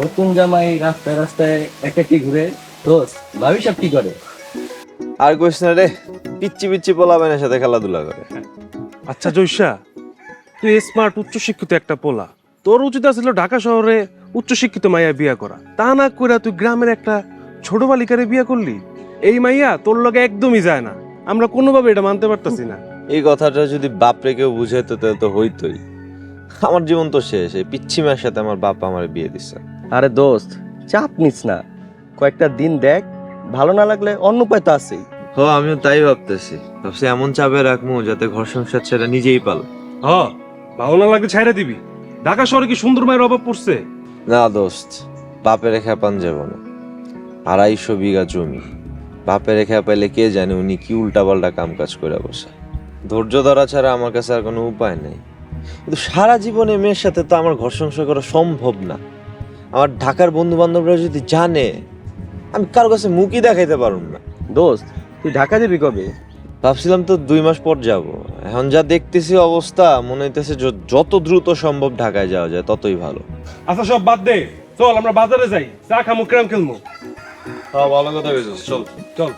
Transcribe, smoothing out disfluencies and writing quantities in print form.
নতুন জামাই রাস্তায় রাস্তায় একাকি ঘুরে। দোস্ত ভাবি সব কি করে? আর কইস না রে, পিচ্ছি পিচ্ছি পোলাপানের সাথে খেলাধুলা করে। আচ্ছা জয়সা, তুই স্মার্ট উচ্চশিক্ষিত একটা পোলা, তোর উচিত ছিল ঢাকা শহরে উচ্চশিক্ষিত মাইয়া বিয়া করা। তা না কইরা তুই গ্রামের একটা ছোট বালিকারে বিয়া করলি। এই মাইয়া তোর লগে একদমই যায় না, আমরা কোনোভাবে এটা মানতে পারতাছি না। এই কথাটা যদি বাপরে কেউ বুঝাইতো তাহলে তো হইতোই। আমার জীবন তো শেষ, এই পিচ্ছি মেয়ের সাথে আমার বাপ আমার বিয়ে দিচ্ছে। আরে দোস্ত চাপ নিস না, কয়েকটা দিন দেখ, ভালো না লাগলে অন্য উপায় তো আছেই। হ, আমিও তাই ভাবছি এমন চাপে রাখবো যাতে ঘর সংসার ছেড়ে নিজেই পাল। হ, ভালো না লাগলে ছাইরা দিবি। ঢাকা শহরে কি সুন্দর মায়ের অভাব পড়ছে? না দোস্ত, বাপের খেপান যাব না। 250 বিঘা জমি, বাপের খেপাইলে কে জানে উনি কি উল্টাপাল্টা কাম কাজ করে বসে। ধৈর্য ধরা ছাড়া আমার কাছে আর কোনো উপায় নেই। কিন্তু সারা জীবনে মেয়ের সাথে তো আমার ঘর সংসার করা সম্ভব না। আমার ঢাকার বন্ধু বান্ধবরা যদি জানে, আমি কারো কাছে মুখই দেখাইতে পারুম না। দোস্ত তুই ঢাকা যাবি কবে? ভাবছিলাম তো 2 মাস পর যাব। এখন যা দেখতেছি অবস্থা, মনে হইতেছে যত দ্রুত সম্ভব ঢাকায় যাওয়া যায় ততই ভালো। আচ্ছা সব বাদ দে, চল আমরা বাজারে যাই, চা খামু, ক্রাম খেলমু। ভালো কথা বলছিস, চল। চল।